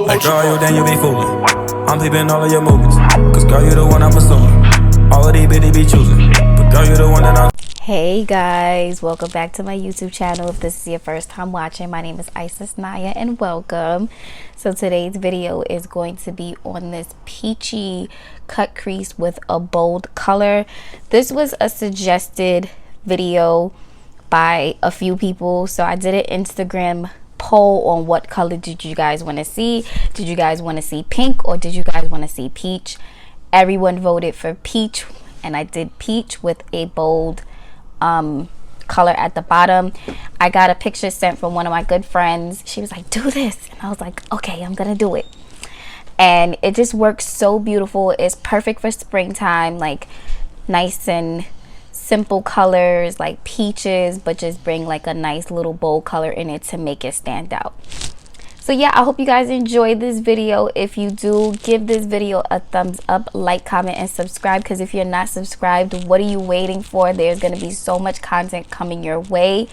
Like, girl, you then you be fooling. I'm peeping all of your movements. Cause girl, you the one I'm assuming. All of these bitches be choosing. But girl, you the one that I'm. Hey guys, welcome back to my YouTube channel. If this is your first time watching, my name is Isis Naya and welcome. So today's video is going to be on this peachy cut crease with a bold color. This was a suggested video by a few people, so I did an Instagram poll on what color did you guys want to see. Did you guys want to see pink or did you guys want to see peach? Everyone voted for peach, and I did peach with a bold color at the bottom. I got a picture sent from one of my good friends. She was like, do this, and I was like, okay, I'm gonna do it. And it just works so beautiful. It's perfect for springtime, like nice and simple colors like peaches, but just bring like a nice little bold color in it to make it stand out. So yeah, I hope you guys enjoyed this video. If you do, give this video a thumbs up, like, comment, and subscribe, because if you're not subscribed, what are you waiting for? There's going to be so much content coming your way,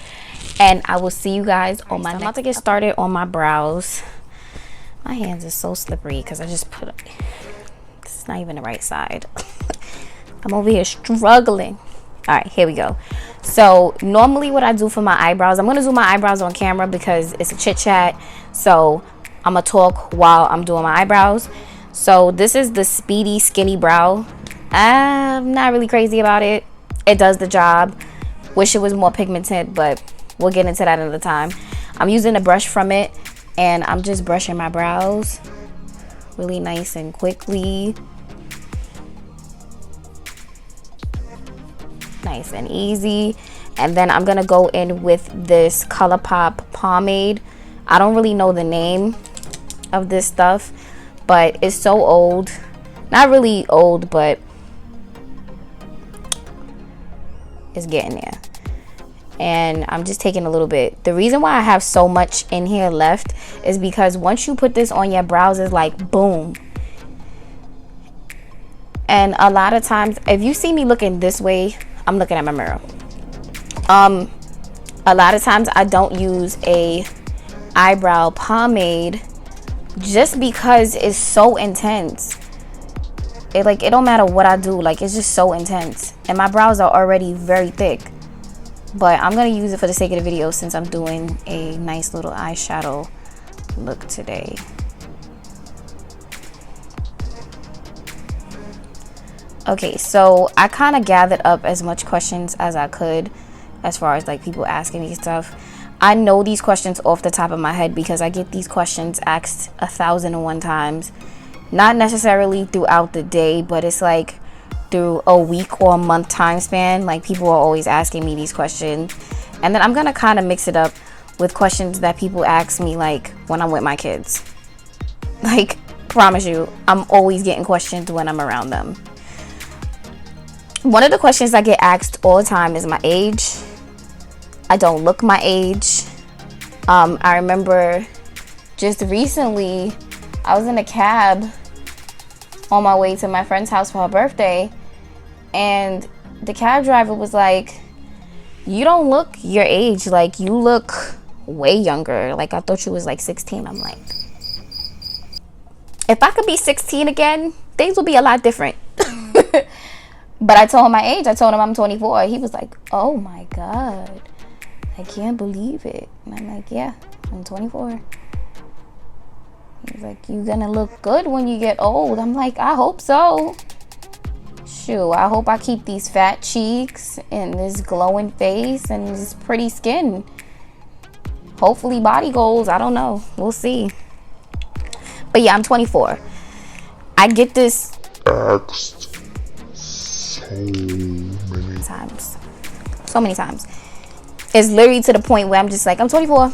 and I will see you guys on my next. I'm about to get started on my brows. My hands are so slippery because I just put it. It's not even the right side. I'm over here struggling. All right, here we go. So normally what I do for my eyebrows, I'm gonna do my eyebrows on camera because it's a chit chat, so I'm gonna talk while I'm doing my eyebrows. So this is the Speedy Skinny Brow. I'm not really crazy about it. It does the job. Wish it was more pigmented, but we'll get into that another time. I'm using a brush from it, and I'm just brushing my brows really nice and quickly. Nice and easy. And then I'm gonna go in with this ColourPop pomade. I don't really know the name of this stuff, but it's so old. Not really old, but it's getting there. And I'm just taking a little bit. The reason why I have so much in here left is because once you put this on your brows, it's like boom. And a lot of times, if you see me looking this way, I'm looking at my mirror. A lot of times I don't use a eyebrow pomade just because it's so intense. It don't matter what I do, like it's just so intense, and my brows are already very thick. But I'm gonna use it for the sake of the video since I'm doing a nice little eyeshadow look today. Okay, so I kind of gathered up as much questions as I could as far as like people asking me stuff. I know these questions off the top of my head because I get these questions asked 1,001 times. Not necessarily throughout the day, but it's like through a week or a month time span. Like people are always asking me these questions. And then I'm going to kind of mix it up with questions that people ask me like when I'm with my kids. Like, promise you, I'm always getting questions when I'm around them. One of the questions I get asked all the time is my age. I don't look my age. I remember just recently I was in a cab on my way to my friend's house for her birthday, and the cab driver was like, you don't look your age, like you look way younger, like I thought you was like 16. I'm like, if I could be 16 again, things would be a lot different. But I told him my age. I told him I'm 24. He was like, oh my God, I can't believe it. And I'm like, yeah, I'm 24. He's like, you gonna look good when you get old. I'm like, I hope so. Shoot, I hope I keep these fat cheeks and this glowing face and this pretty skin. Hopefully body goals, I don't know. We'll see. But yeah, I'm 24. I get this asked so many times. It's literally to the point where I'm just like, I'm 24.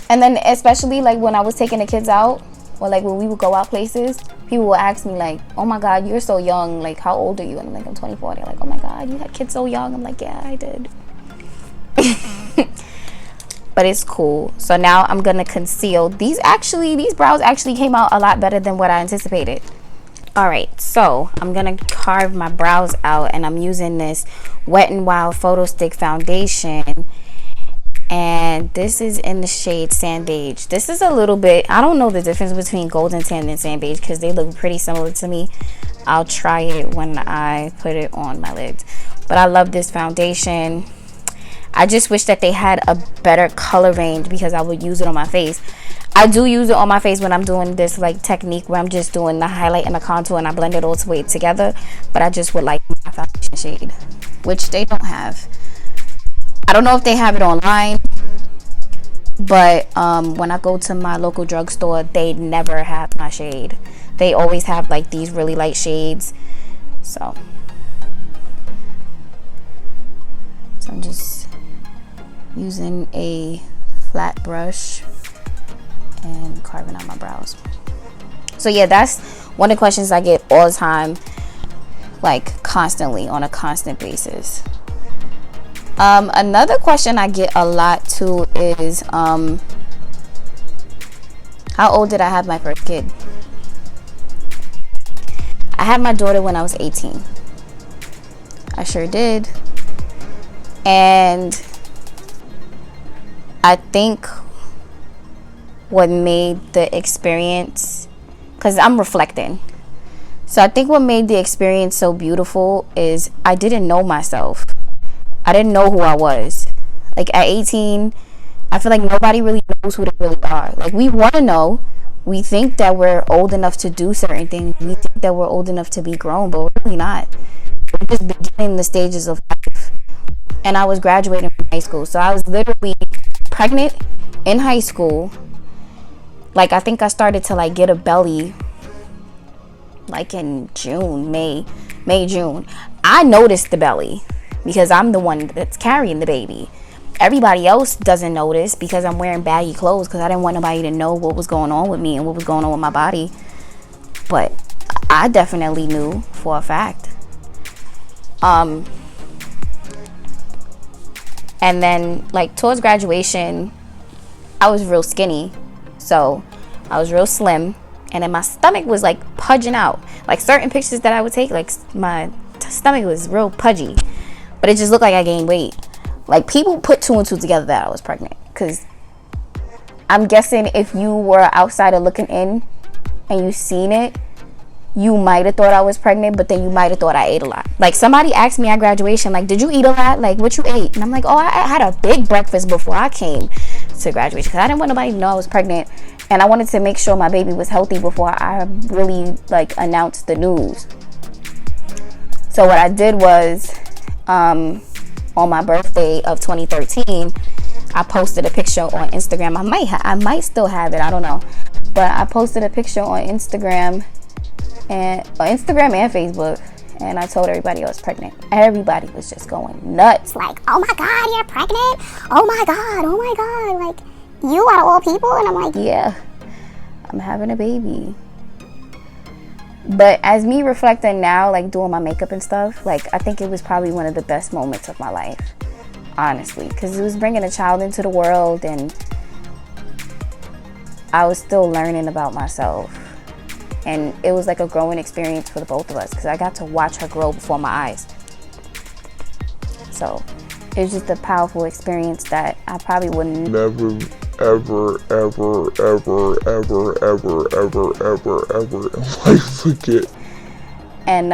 And then especially like when I was taking the kids out, or like when we would go out places, people would ask me like, oh my God, you're so young, like how old are you? And I'm like, I'm 24. They're like, oh my God, you had kids so young. I'm like, yeah, I did. But it's cool. So now I'm gonna conceal. These brows actually came out a lot better than what I anticipated. All right, so I'm gonna carve my brows out, and I'm using this Wet n Wild Photo Stick foundation. And this is in the shade Sand Beige. This is a little bit, I don't know the difference between Golden Tan and Sand Beige because they look pretty similar to me. I'll try it when I put it on my lids. But I love this foundation. I just wish that they had a better color range because I would use it on my face. I do use it on my face when I'm doing this like technique where I'm just doing the highlight and the contour and I blend it all the way together. But I just would like my foundation shade, which they don't have. I don't know if they have it online, but when I go to my local drugstore, they never have my shade. They always have like these really light shades. So I'm just using a flat brush and carving out my brows. So yeah, that's one of the questions I get all the time, like constantly, on a constant basis. Another question I get a lot too is how old did I have my first kid? I had my daughter when I was 18. I sure did. And I think what made the experience, because I'm reflecting, so I think what made the experience so beautiful is I didn't know myself. I didn't know who I was. Like at 18, I feel like nobody really knows who they really are. Like we want to know. We think that we're old enough to do certain things. We think that we're old enough to be grown, but we're really not. We're just beginning the stages of life. And I was graduating from high school. So I was literally pregnant in high school. Like I think I started to like get a belly like in June, May, June. I noticed the belly because I'm the one that's carrying the baby. Everybody else doesn't notice because I'm wearing baggy clothes because I didn't want nobody to know what was going on with me and what was going on with my body. But I definitely knew for a fact. And then like towards graduation, I was real skinny. So I was real slim. And then my stomach was like pudging out. Like certain pictures that I would take, like my stomach was real pudgy. But it just looked like I gained weight. Like people put 2 and 2 together that I was pregnant. Because I'm guessing if you were an outsider looking in and you seen it, you might have thought I was pregnant, but then you might have thought I ate a lot. Like somebody asked me at graduation, like, did you eat a lot? Like what you ate? And I'm like, oh, I had a big breakfast before I came to graduation because I didn't want nobody to know I was pregnant. And I wanted to make sure my baby was healthy before I really like announced the news. So what I did was, on my birthday of 2013, I posted a picture on Instagram. I might still have it. I don't know. But I posted a picture on Instagram and Facebook. And I told everybody I was pregnant. Everybody was just going nuts. Like, oh my God, you're pregnant? Oh my God. Like, you out of all people? And I'm like, yeah, I'm having a baby. But as me reflecting now, like doing my makeup and stuff, like I think it was probably one of the best moments of my life, honestly, because it was bringing a child into the world and I was still learning about myself. And it was like a growing experience for the both of us because I got to watch her grow before my eyes. So it was just a powerful experience that I probably wouldn't never ever forget. And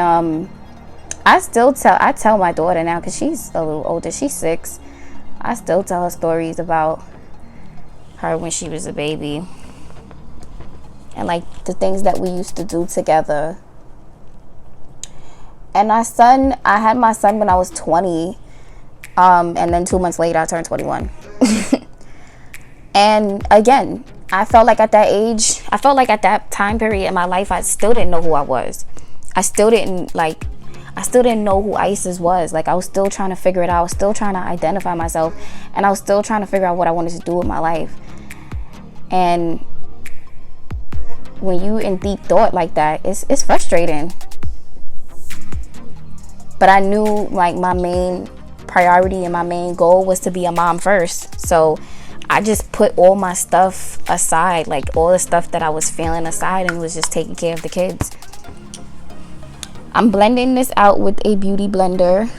I tell my daughter now because she's a little older, she's 6. I still tell her stories about her when she was a baby and like the things that we used to do together. And I had my son when I was 20, and then 2 months later I turned 21. And again, I felt like at that time period in my life, I still didn't know who I was. I still didn't know who Isis was. Like I was still trying to figure it out. I was still trying to identify myself, and I was still trying to figure out what I wanted to do with my life. And when you in deep thought like that, it's frustrating. But I knew like my main priority and my main goal was to be a mom first. So I just put all my stuff aside, like all the stuff that I was feeling aside, and was just taking care of the kids. I'm blending this out with a beauty blender.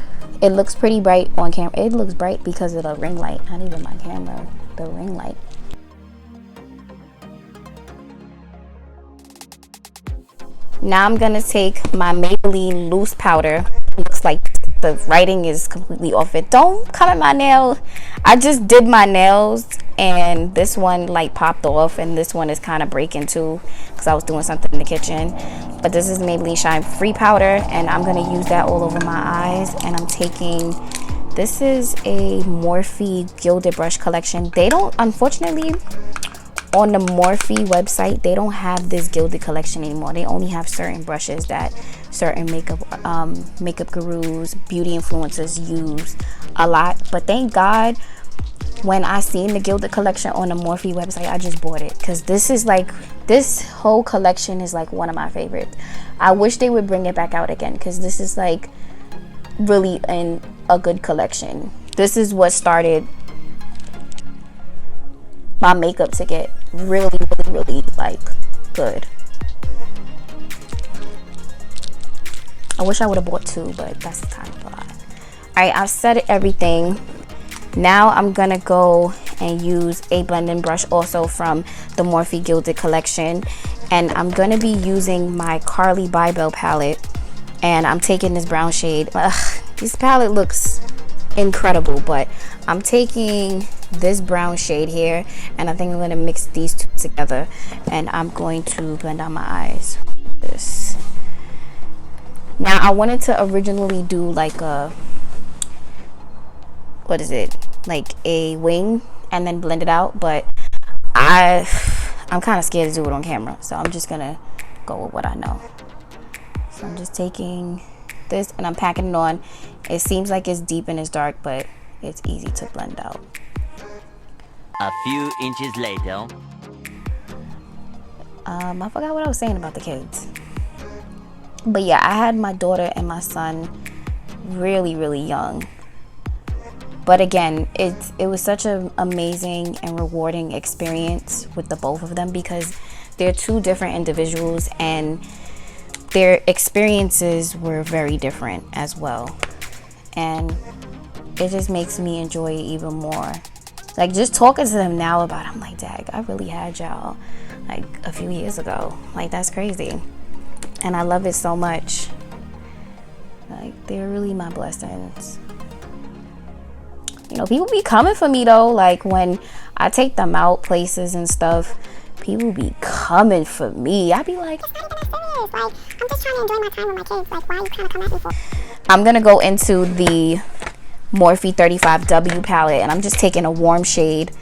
It looks pretty bright on camera. It looks bright because of the ring light, not even my camera, the ring light. Now I'm gonna take my Maybelline loose powder. Looks like the writing is completely off it. Don't come at my nail. I just did my nails and this one like popped off, and this one is kind of breaking too because I was doing something in the kitchen. But this is Maybelline Shine Free Powder, and I'm gonna use that all over my eyes. And I'm taking, this is a Morphe Gilded Brush collection. They don't, unfortunately, on the Morphe website, they don't have this gilded collection anymore. They only have certain brushes that certain makeup gurus, beauty influencers use a lot. But thank God, when I seen the gilded collection on the Morphe website, I just bought it because this is like, this whole collection is like one of my favorites. I wish they would bring it back out again because this is like really in a good collection. This is what started my makeup to get really like good. I wish I would have bought two, but that's kind of a lot. All right, I've set everything. Now I'm gonna go and use a blending brush also from the Morphe Gilded collection, and I'm gonna be using my Carly Bybel palette, and I'm taking this brown shade. This palette looks incredible, but I'm taking this brown shade here, and I think I'm going to mix these two together, and I'm going to blend out my eyes with this. Now I wanted to originally do like a, what is it, like a wing and then blend it out, but I'm kind of scared to do it on camera, so I'm just gonna go with what I know. So I'm just taking this and I'm packing it on. It seems like it's deep and it's dark, but it's easy to blend out. A few inches later. I forgot what I was saying about the kids. But yeah, I had my daughter and my son really young. But again, it was such an amazing and rewarding experience with the both of them because they're two different individuals and their experiences were very different as well. And it just makes me enjoy it even more. Like just talking to them now about it, I'm like, Dad, I really had y'all like a few years ago. Like that's crazy. And I love it so much. Like they're really my blessings. You know, people be coming for me though. Like when I take them out places and stuff, people be coming for me. I be like, it's not even that serious. Like, I'm just trying to enjoy my time with my kids. Like, why are you trying to come at me for? I'm gonna go into the Morphe 35W palette, and I'm just taking a warm shade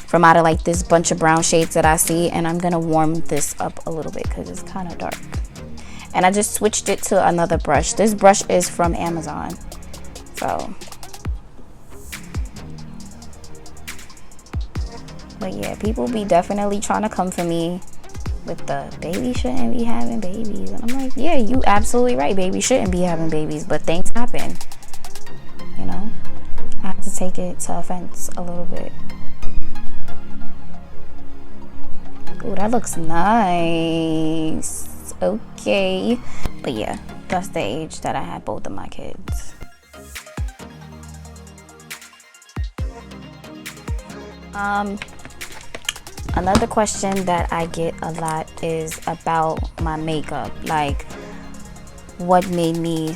from out of like this bunch of brown shades that I see, and I'm gonna warm this up a little bit because it's kind of dark. And I just switched it to another brush. This brush is from Amazon. So, but yeah, people be definitely trying to come for me with the baby shouldn't be having babies. And I'm like, yeah, you absolutely right. Baby shouldn't be having babies, but things happen. You know, I have to take it to offense a little bit. Ooh, that looks nice. Okay. But yeah, that's the age that I had both of my kids. Another question that I get a lot is about my makeup. Like, what made me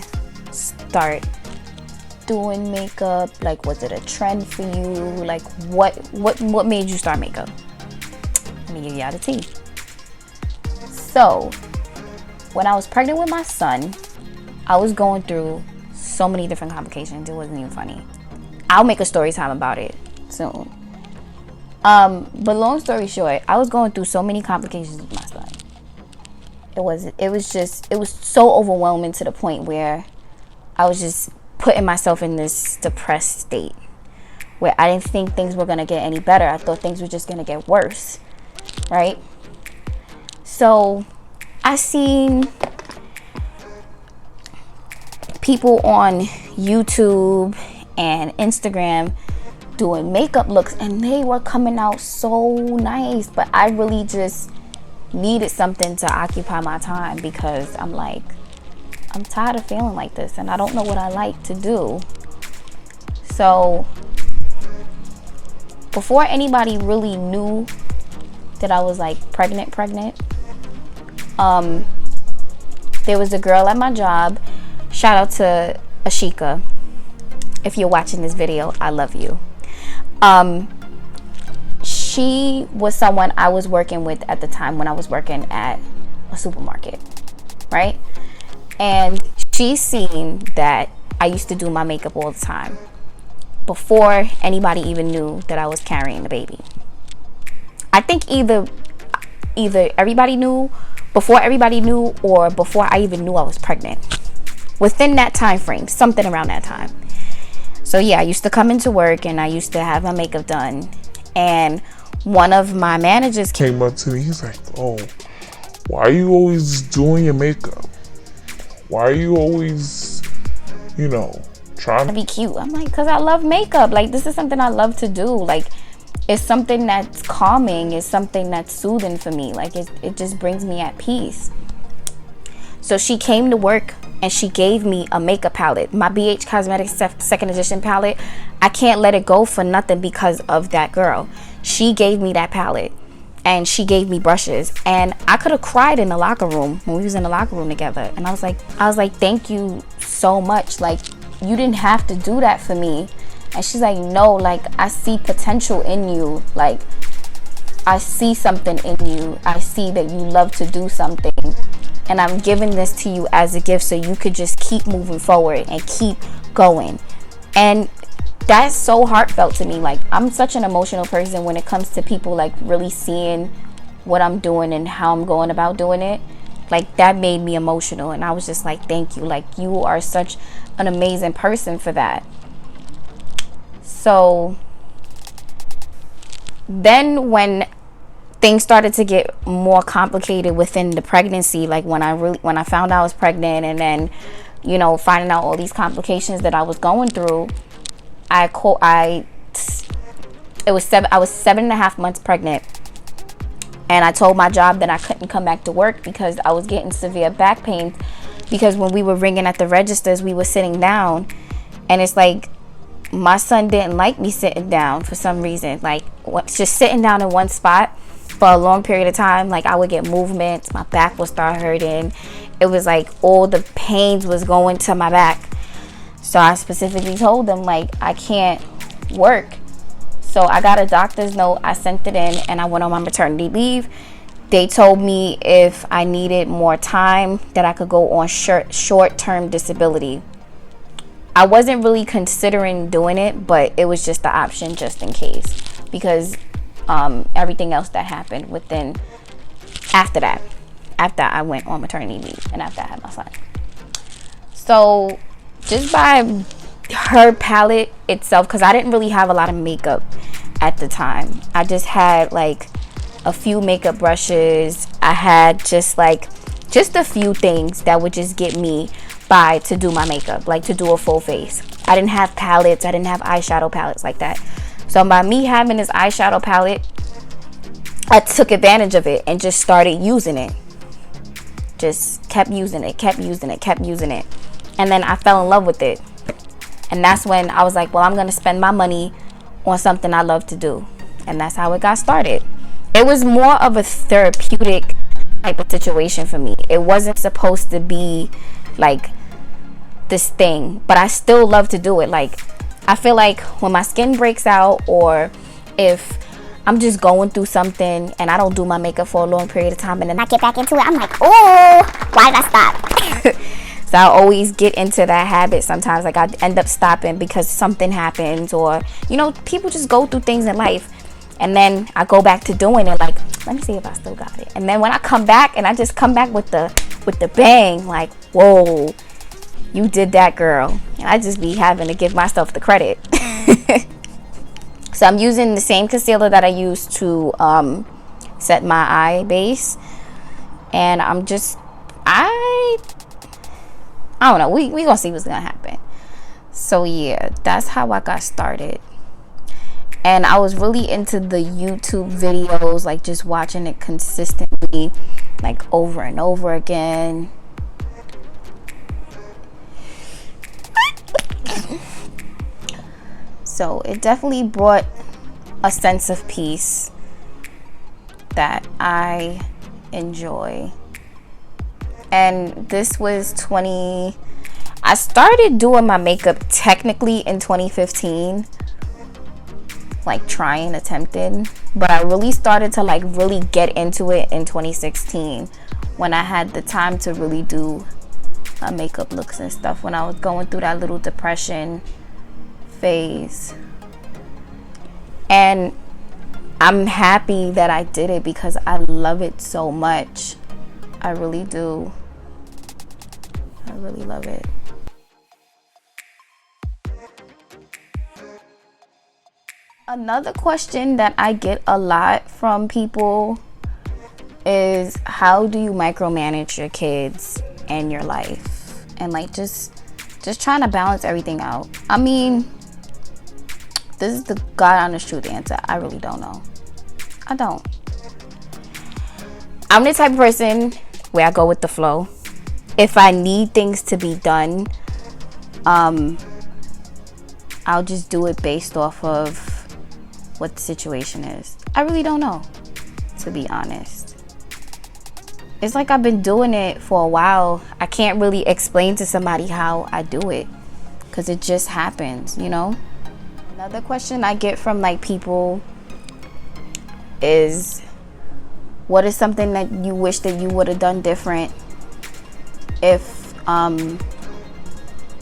start doing makeup? Like, was it a trend for you? Like, what made you start makeup? Let me give y'all the tea. So, when I was pregnant with my son, I was going through so many different complications. It wasn't even funny. I'll make a story time about it soon. But long story short, I was going through so many complications with my son. It was so overwhelming to the point where I was just putting myself in this depressed state where I didn't think things were going to get any better. I thought things were just going to get worse, right? So I seen people on YouTube and Instagram doing makeup looks, and they were coming out so nice, but I really just needed something to occupy my time because I'm like, I'm tired of feeling like this and I don't know what I like to do. So before anybody really knew that I was like pregnant, there was a girl at my job. Shout out to Ashika. If you're watching this video, I love you. She was someone I was working with at the time when I was working at a supermarket, right? And she seen that I used to do my makeup all the time before anybody even knew that I was carrying the baby. I think either everybody knew, before everybody knew, or before I even knew I was pregnant. Within that time frame, something around that time. So yeah, I used to come into work and I used to have my makeup done. And one of my managers Came up to me, he's like, oh, why are you always doing your makeup? Why are you always, trying to to be cute. I'm like, because I love makeup. Like, this is something I love to do. Like, it's something that's calming. It's something that's soothing for me. Like, it just brings me at peace. So she came to work and she gave me a makeup palette. My BH Cosmetics second edition palette. I can't let it go for nothing because of that girl. She gave me that palette. And she gave me brushes. And I could have cried in the locker room when we was in the locker room together. And I was like, thank you so much. Like, you didn't have to do that for me. And she's like, no, like, I see potential in you. Like, I see something in you. I see that you love to do something. And I'm giving this to you as a gift so you could just keep moving forward and keep going. And that's so heartfelt to me. Like, I'm such an emotional person when it comes to people like really seeing what I'm doing and how I'm going about doing it. Like, that made me emotional. And I was just like, thank you. Like, you are such an amazing person for that. So then when things started to get more complicated within the pregnancy, like when I found out I was pregnant, and then, finding out all these complications that I was going through, I was 7.5 months pregnant, and I told my job that I couldn't come back to work because I was getting severe back pain, because when we were ringing at the registers, we were sitting down, and it's like my son didn't like me sitting down for some reason. Like, just sitting down in one spot for a long period of time, like, I would get movements, my back would start hurting. It was like all the pains was going to my back. So I specifically told them, like, I can't work. So I got a doctor's note, I sent it in, and I went on my maternity leave. They told me if I needed more time that I could go on short-term disability. I wasn't really considering doing it, but it was just the option just in case, because everything else that happened after I went on maternity leave and after I had my son. So just by her palette itself, because I didn't really have a lot of makeup at the time. I just had like a few makeup brushes. I had just a few things that would just get me by to do my makeup, like to do a full face. I didn't have palettes. I didn't have eyeshadow palettes like that. So by me having this eyeshadow palette, I took advantage of it and just started using it. Just kept using it. And then I fell in love with it. And that's when I was like, well, I'm going to spend my money on something I love to do. And that's how it got started. It was more of a therapeutic type of situation for me. It wasn't supposed to be like this thing, but I still love to do it. Like, I feel like when my skin breaks out, or if I'm just going through something and I don't do my makeup for a long period of time, and then I get back into it, I'm like, oh, why did I stop? So I always get into that habit sometimes. Like, I end up stopping because something happens, or people just go through things in life, and then I go back to doing it. Like, let me see if I still got it. And then when I come back, and I just come back with the bang, like, whoa, you did that, girl. And I just be having to give myself the credit. So I'm using the same concealer that I used to set my eye base, and I'm just I don't know, we gonna see what's gonna happen. So yeah, that's how I got started. And I was really into the YouTube videos, like just watching it consistently, like over and over again. So it definitely brought a sense of peace that I enjoy. And this was I started doing my makeup technically in 2015, like attempting, but I really started to like really get into it in 2016 when I had the time to really do my makeup looks and stuff, when I was going through that little depression phase. And I'm happy that I did it because I love it so much. I really do. I really love it. Another question that I get a lot from people is, how do you micromanage your kids and your life? And like just trying to balance everything out. I mean, this is the God honest truth answer. I really don't know. I don't. I'm the type of person where I go with the flow. If I need things to be done, I'll just do it based off of what the situation is. I really don't know, to be honest. It's like I've been doing it for a while. I can't really explain to somebody how I do it because it just happens, you know? Another question I get from like people is, what is something that you wish that you would have done different if I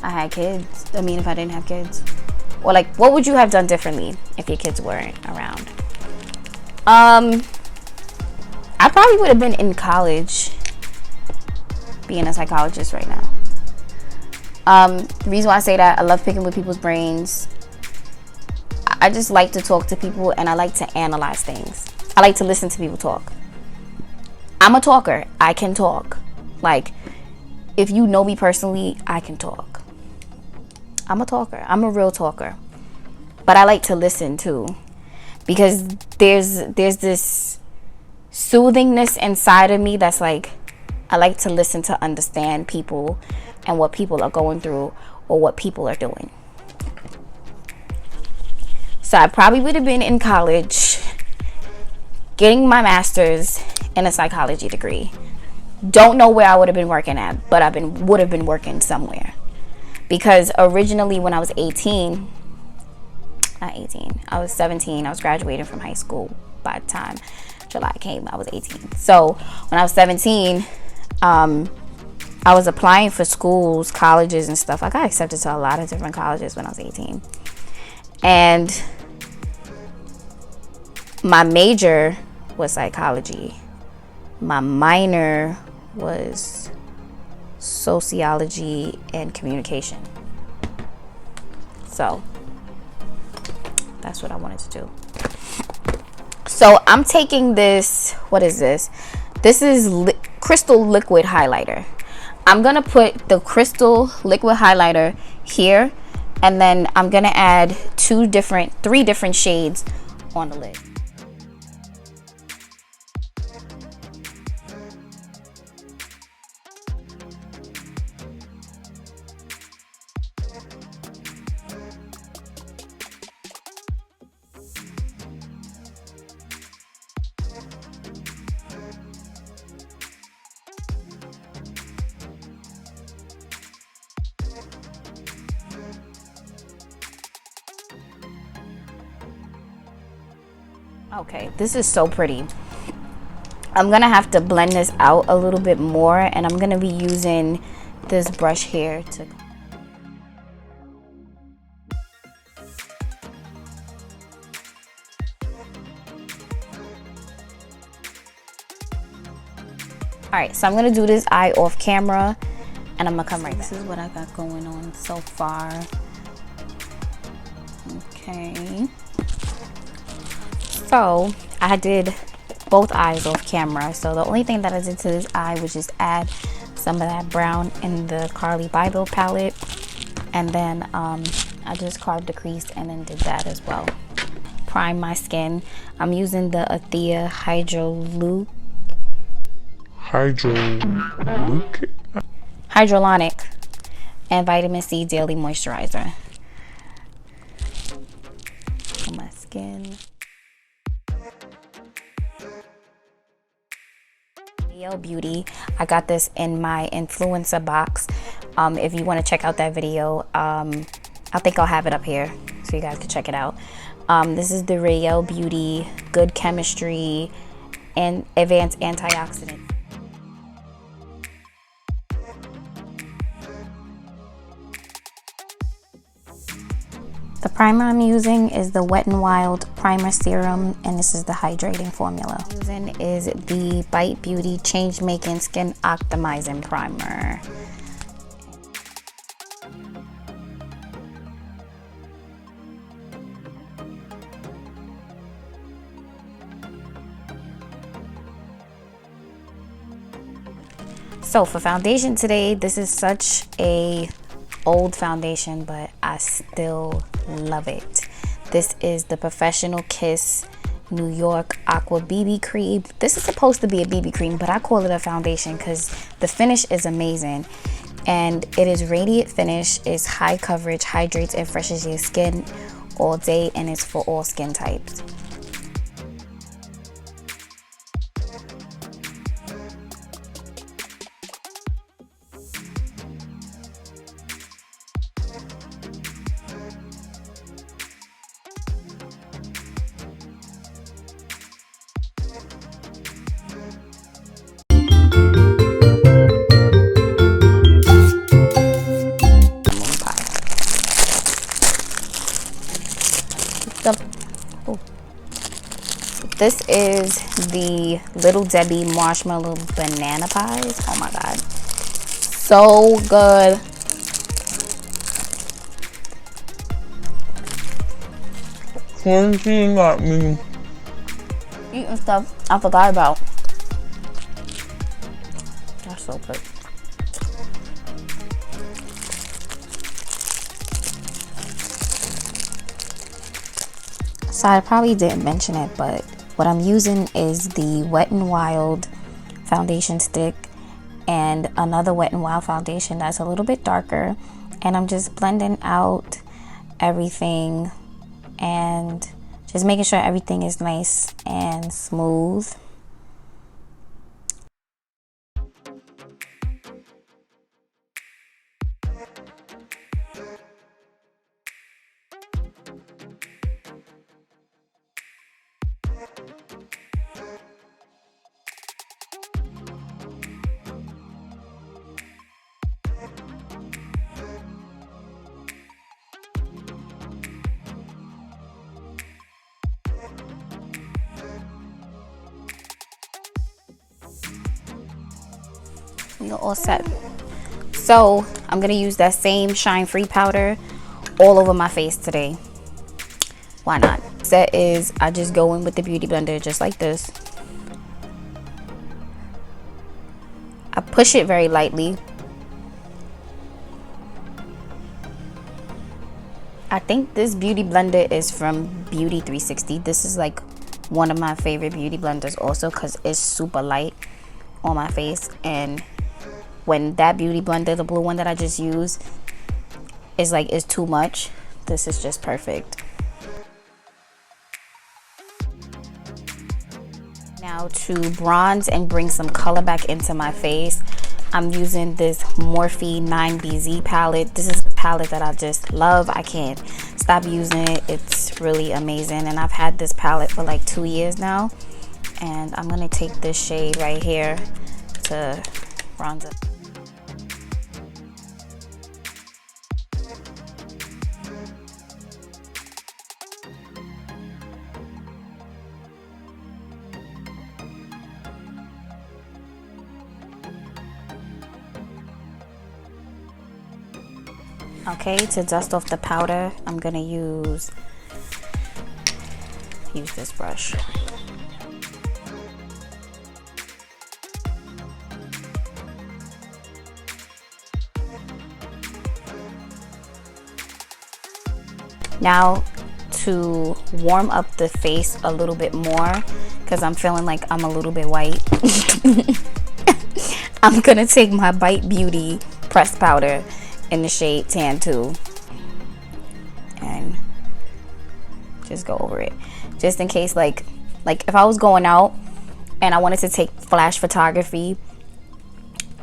had kids? I mean, if I didn't have kids. Or like, what would you have done differently if your kids weren't around? I probably would have been in college, being a psychologist right now. The reason why I say that, I love picking with people's brains. I just like to talk to people, and I like to analyze things. I like to listen to people talk. I'm a talker. I can talk. Like, if you know me personally, I can talk. I'm a talker. I'm a real talker. But I like to listen too, because there's this soothingness inside of me that's like, I like to listen to understand people and what people are going through or what people are doing. So I probably would have been in college getting my master's in a psychology degree. Don't know where I would have been working at, but would have been working somewhere. Because originally when I was 17, I was graduating from high school by the time July came. I was 18. So when I was 17, I was applying for schools, colleges and stuff. I got accepted to a lot of different colleges when I was 18. And my major was psychology. My minor was sociology and communication. So that's what I wanted to do. So I'm taking this, what is this? This is crystal liquid highlighter. I'm gonna put the crystal liquid highlighter here, and then I'm gonna add three different shades on the lid. Okay, this is so pretty. I'm gonna have to blend this out a little bit more, and I'm gonna be using this brush here to... Alright, so I'm gonna do this eye off camera, and I'm gonna come right back. This is what I got going on so far. Okay. So I did both eyes off camera. So the only thing that I did to this eye was just add some of that brown in the Carli Bybel palette, and then I just carved the crease and then did that as well. Prime my skin. I'm using the Athea Hyaluronic and Vitamin C Daily Moisturizer. skin. Rayel Beauty. I got this in my influencer box. If you want to check out that video, I think I'll have it up here so you guys can check it out. This is the Rayel Beauty Good Chemistry and Advanced Antioxidant. The primer I'm using is the Wet n Wild Primer Serum, and this is the hydrating formula. What I'm using is the Bite Beauty Change Making Skin Optimizing Primer. So for foundation today, this is such a old foundation, but I still love it. This is the Professional Kiss New York Aqua BB Cream. This is supposed to be a BB cream, but I call it a foundation because the finish is amazing. And it is radiant finish, it's high coverage, hydrates and freshes your skin all day, and it's for all skin types. This is the Little Debbie Marshmallow Banana Pies. Oh my god. So good. Quarantine got me Eating stuff I forgot about. That's so good. So I probably didn't mention it, but what I'm using is the Wet n Wild foundation stick and another Wet n Wild foundation that's a little bit darker, and I'm just blending out everything and just making sure everything is nice and smooth. You're all set. So I'm gonna use that same Shine Free powder all over my face today. Why not? Set is I just go in with the Beauty Blender just like this. I push it very lightly. I think this Beauty Blender is from Beauty 360. This is like one of my favorite beauty blenders also because it's super light on my face, and when that beauty blender, the blue one that I just used, is too much, this is just perfect. Now to bronze and bring some color back into my face, I'm using this Morphe 9BZ palette. This is a palette that I just love. I can't stop using it. It's really amazing, and I've had this palette for like 2 years now, and I'm gonna take this shade right here to bronze up. Okay, to dust off the powder, I'm gonna use this brush. Now to warm up the face a little bit more, because I'm feeling like I'm a little bit white, I'm gonna take my Bite Beauty pressed powder in the shade Tan 2 and just go over it, just in case, like if I was going out and I wanted to take flash photography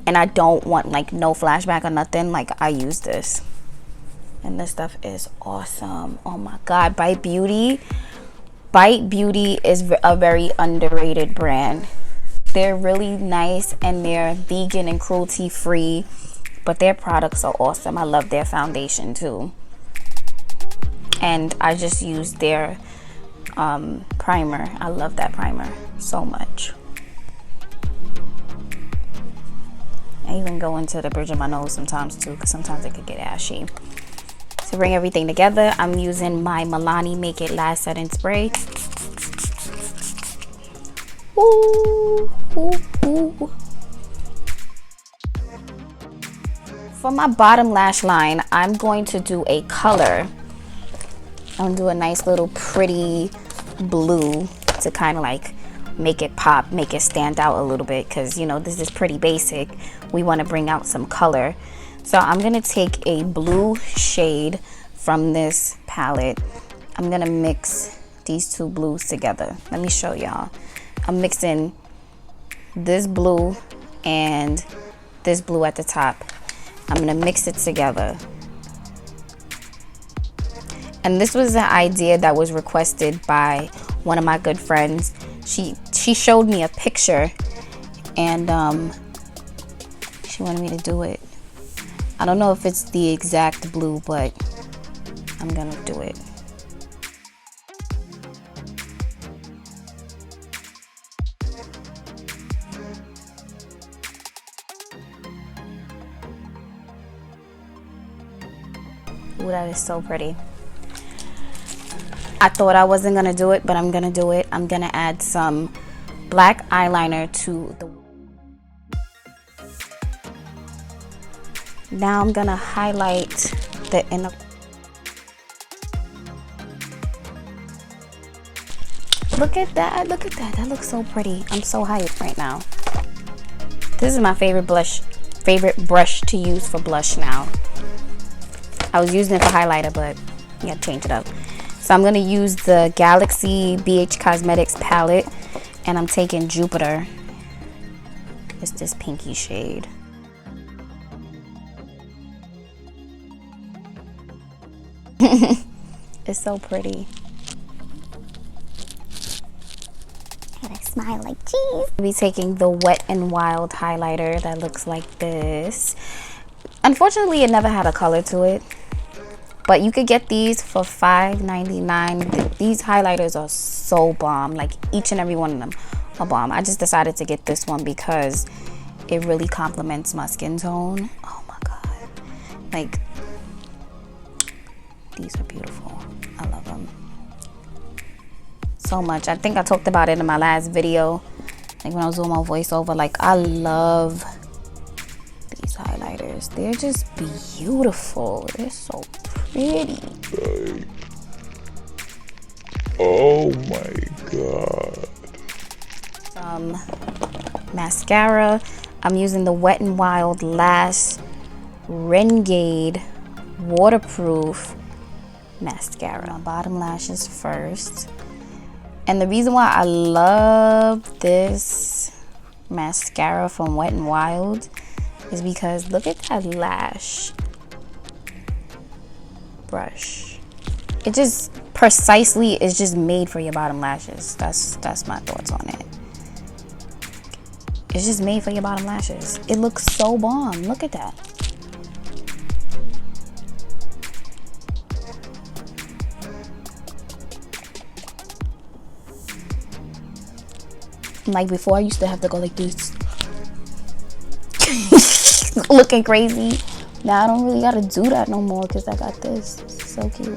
and I don't want like no flashback or nothing, like I use this. And this stuff is awesome. Oh my god, Bite Beauty is a very underrated brand. They're really nice and they're vegan and cruelty free, but their products are awesome. I love their foundation too, and I just use their primer. I love that primer so much. I even go into the bridge of my nose sometimes too, because sometimes it could get ashy. To bring everything together, I'm using my Milani Make It Last Setting Spray. Ooh, ooh, ooh. For my bottom lash line, I'm going to do a color. I'm going to do a nice little pretty blue to kind of like make it pop, make it stand out a little bit, because you know this is pretty basic. We want to bring out some color. So I'm going to take a blue shade from this palette. I'm going to mix these two blues together. Let me show y'all. I'm mixing this blue and this blue at the top. I'm going to mix it together. And this was an idea that was requested by one of my good friends. She showed me a picture and she wanted me to do it. I don't know if it's the exact blue, but I'm gonna do it. Ooh, that is so pretty. I thought I wasn't gonna do it, but I'm gonna do it. I'm gonna add some black eyeliner to the... Now I'm gonna highlight the inner. Look at that, look at that. That looks so pretty. I'm so hyped right now. This is my favorite brush to use for blush now. I was using it for highlighter, but you gotta change it up. So I'm gonna use the Galaxy BH Cosmetics palette, and I'm taking Jupiter. It's this pinky shade. It's so pretty. And I smile like cheese. I'll be taking the Wet n Wild highlighter that looks like this. Unfortunately, it never had a color to it, but you could get these for $5.99. These highlighters are so bomb. Like each and every one of them are bomb. I just decided to get this one because it really complements my skin tone. Oh my god. Like, these are beautiful. I love them so much. I think I talked about it in my last video, like when I was doing my voiceover. Like, I love these highlighters. They're just beautiful. They're so pretty. Oh my god. Mascara. I'm using the Wet n Wild Lash Renegade waterproof mascara. My bottom lashes first. And the reason why I love this mascara from Wet n Wild is because look at that lash brush. It just precisely is just made for your bottom lashes. That's my thoughts on it. It's just made for your bottom lashes. It looks so bomb. Look at that. Like before, I used to have to go like this, looking crazy. Now I don't really gotta do that no more because I got this. It's so cute.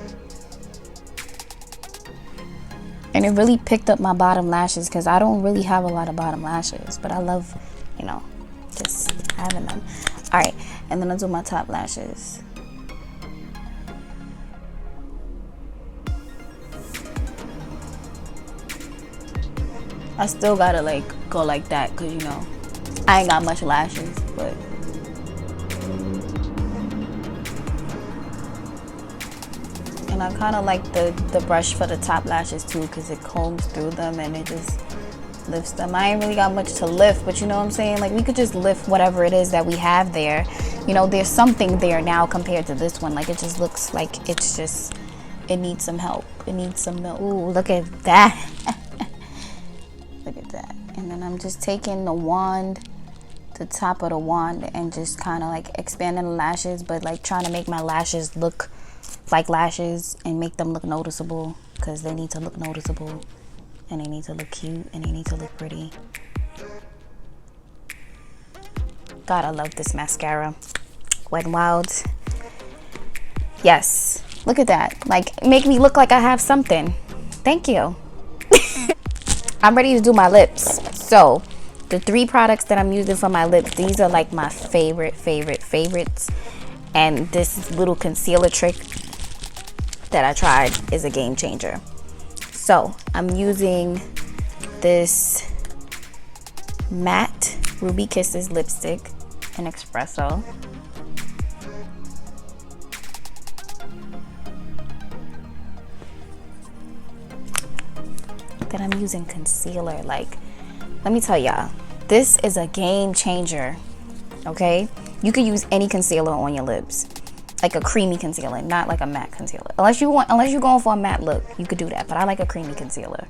And it really picked up my bottom lashes because I don't really have a lot of bottom lashes, but I love, you know, just having them. All right, and then I'll do my top lashes. I still gotta like go like that because, you know, I ain't got much lashes, but And I kind of like the brush for the top lashes too, because it combs through them and it just lifts them. I ain't really got much to lift, but you know what I'm saying? Like, we could just lift whatever it is that we have there. You know, there's something there now compared to this one. Like, it just looks like it's just, it needs some help. It needs some milk. Ooh, look at that. Look at that. And then I'm just taking the wand, the top of the wand, and just kind of like expanding the lashes, but like trying to make my lashes look like lashes and make them look noticeable, because they need to look noticeable. And they need to look cute, and they need to look pretty. God, I love this mascara. Wet n Wild. Yes, look at that. Like, make me look like I have something. Thank you. I'm ready to do my lips. So, the 3 products that I'm using for my lips, these are like my favorites. And this little concealer trick that I tried is a game changer. So I'm using this matte Ruby Kisses lipstick in Espresso. Then I'm using concealer. Like, let me tell y'all, this is a game changer. Okay, you could use any concealer on your lips. Like a creamy concealer, not like a matte concealer. Unless you're going for a matte look, you could do that. But I like a creamy concealer.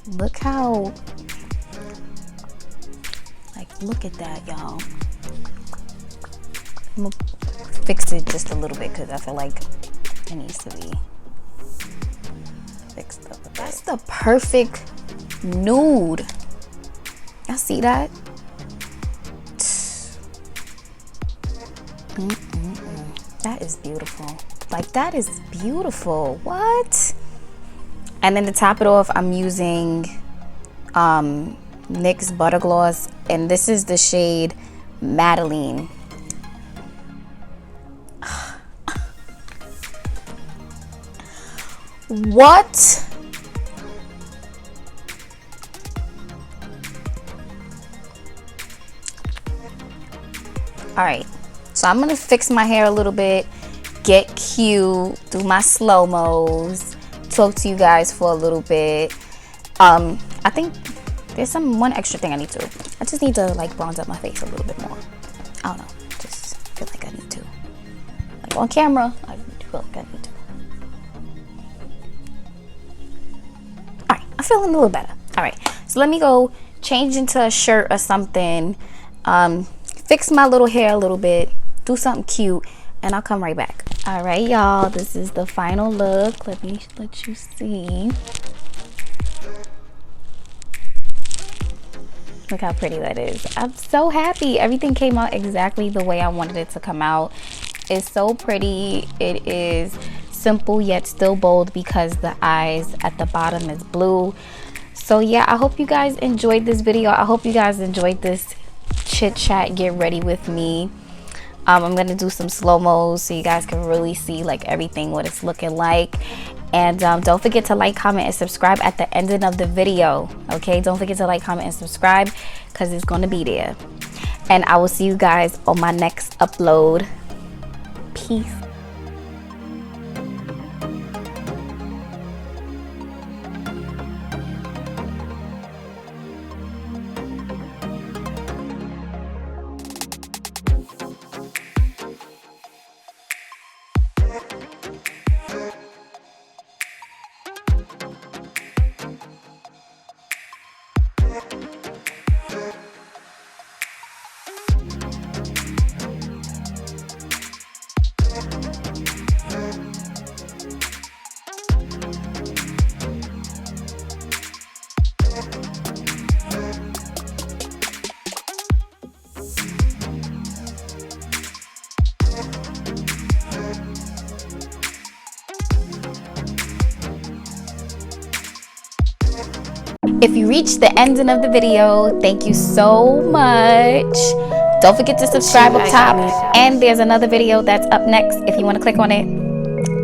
Look how, like, look at that, y'all. I'm gonna fix it just a little bit because I feel like it needs to be fixed up a bit. That's the perfect nude. Y'all see that? That is beautiful. Like, that is beautiful. What? And then to top it off, I'm using NYX Butter Gloss, and this is the shade Madeline. What? All right, so I'm gonna fix my hair a little bit, get cute, do my slow-mos, talk to you guys for a little bit. I think there's one extra thing I need to. I just need to like bronze up my face a little bit more. I don't know, just feel like I need to. Like on camera, I feel like I need to. All right, I'm feeling a little better. All right, so let me go change into a shirt or something. Fix my little hair a little bit, do something cute, and I'll come right back. All right, y'all, this is the final look. Let me let you see. Look how pretty that is. I'm so happy. Everything came out exactly the way I wanted it to come out. It's so pretty. It is simple yet still bold because the eyes at the bottom is blue. So yeah, I hope you guys enjoyed this video. I hope you guys enjoyed this chit chat, get ready with me. I'm gonna do some slow-mos so you guys can really see like everything, what it's looking like. And don't forget to like, comment, and subscribe at the ending of the video. Okay, don't forget to like, comment, and subscribe because it's gonna be there. And I will see you guys on my next upload. Peace. If you reached the ending of the video, thank you so much. Don't forget to subscribe up top. And there's another video that's up next. If you want to click on it,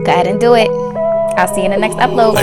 go ahead and do it. I'll see you in the next upload.